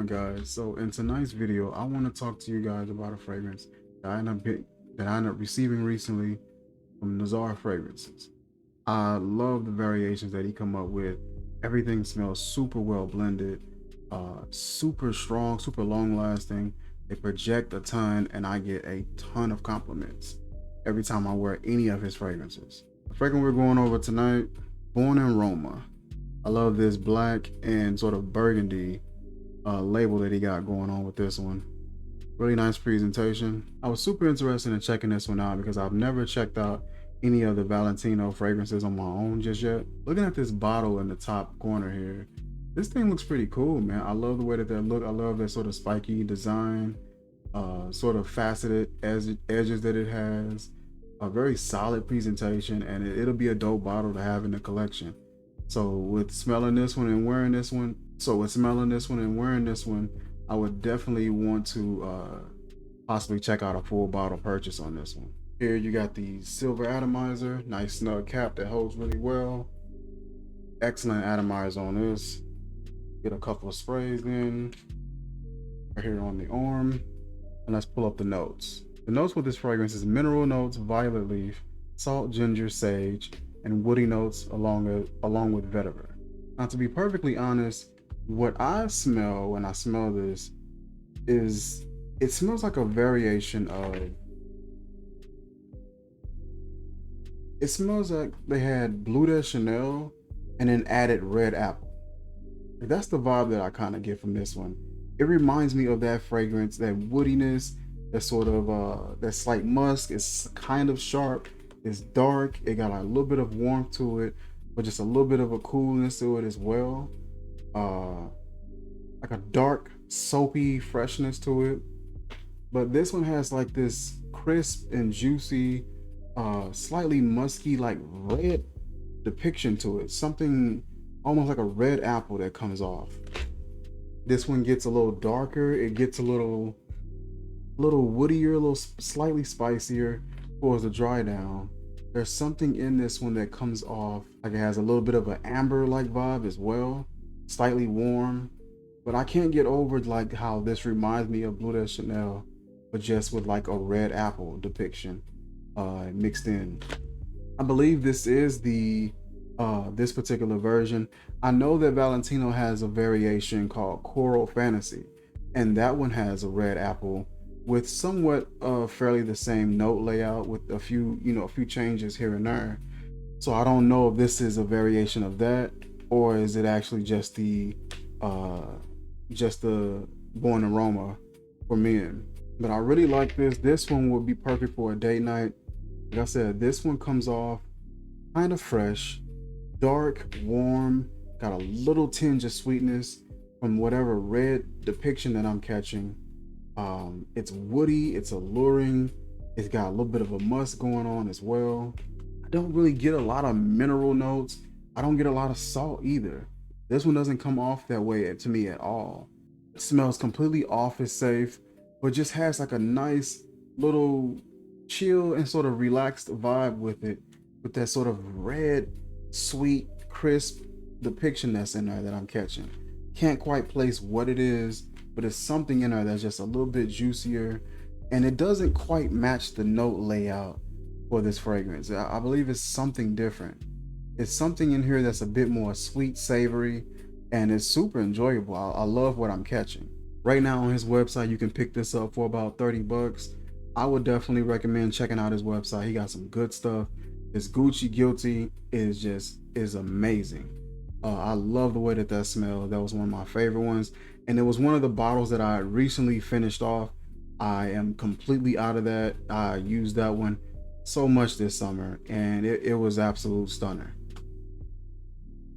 going, guys? So in tonight's video, I want to talk to you guys about a fragrance that I ended up receiving recently from Nazar fragrances. I love the variations that he come up with. Everything smells super well blended, super strong, super long lasting. They project a ton, and I get a ton of compliments every time I wear any of his fragrances. The fragrance we're going over tonight, Born in Roma. I love this black and sort of burgundy label that he got going on with this one. Really nice presentation. I was super interested in checking this one out because I've never checked out any of the Valentino fragrances on my own just yet. Looking at this bottle in the top corner here, this thing looks pretty cool, man. I love the way that they look. I love that sort of spiky design, sort of faceted edges that it has. A very solid presentation, and it'll be a dope bottle to have in the collection. So with smelling this one and wearing this one, I would definitely want to possibly check out a full bottle purchase on this one. Here you got the silver atomizer, nice snug cap that holds really well. Excellent atomizer on this. Get a couple of sprays in right here on the arm, and let's pull up the notes. The notes with this fragrance is mineral notes, violet leaf, salt, ginger, sage, and woody notes along with vetiver. Now, to be perfectly honest, what I smell when I smell this is it smells like a variation of, it smells like they had Bleu de Chanel and then added red apple. That's the vibe that I kind of get from this one. It reminds me of that fragrance, that woodiness, that sort of that slight musk. It's kind of sharp, it's dark, it got a little bit of warmth to it, but just a little bit of a coolness to it as well. Like a dark soapy freshness to it. But this one has like this crisp and juicy, slightly musky, like red depiction to it. Something almost like a red apple that comes off. This one gets a little darker, it gets a little woodier, a little slightly spicier towards the dry down. There's something in this one that comes off like it has a little bit of an amber like vibe as well, slightly warm. But I can't get over like how this reminds me of Bleu de Chanel, but just with like a red apple depiction mixed in. I believe this is the this particular version. I know that Valentino has a variation called Coral Fantasy, and that one has a red apple with somewhat fairly the same note layout with a few changes here and there. So I don't know if this is a variation of that, or is it actually just the Born in Roma for men. But I really like this. This one would be perfect for a date night. Like I said, this one comes off kind of fresh, dark, warm, got a little tinge of sweetness from whatever red depiction that I'm catching. It's woody, it's alluring, it's got a little bit of a musk going on as well. I don't really get a lot of mineral notes. I don't get a lot of salt either. This one doesn't come off that way to me at all. It smells completely office safe, but just has like a nice little chill and sort of relaxed vibe with it, with that sort of red, sweet, crisp depiction that's in there that I'm catching. Can't quite place what it is, but it's something in there that's just a little bit juicier, and it doesn't quite match the note layout for this fragrance. I believe it's something different. It's something in here that's a bit more sweet, savory, and it's super enjoyable. I love what I'm catching. Right now on his website, you can pick this up for about 30 bucks. I would definitely recommend checking out his website. He got some good stuff. His Gucci Guilty is amazing. I love the way that smells. That was one of my favorite ones, and it was one of the bottles that I recently finished off. I am completely out of that. I used that one so much this summer, and it was absolute stunner.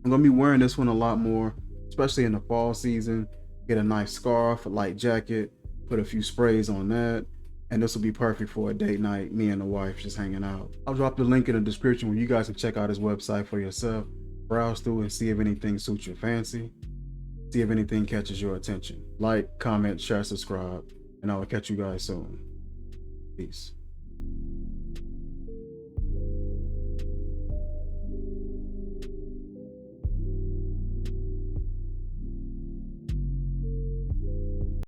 I'm gonna be wearing this one a lot more, especially in the fall season. Get a nice scarf, a light jacket, put a few sprays on that, and this will be perfect for a date night, me and the wife just hanging out. I'll drop the link in the description where you guys can check out his website for yourself, browse through and see if anything suits your fancy, see if anything catches your attention. Like, comment, share, subscribe, and I will catch you guys soon. Peace.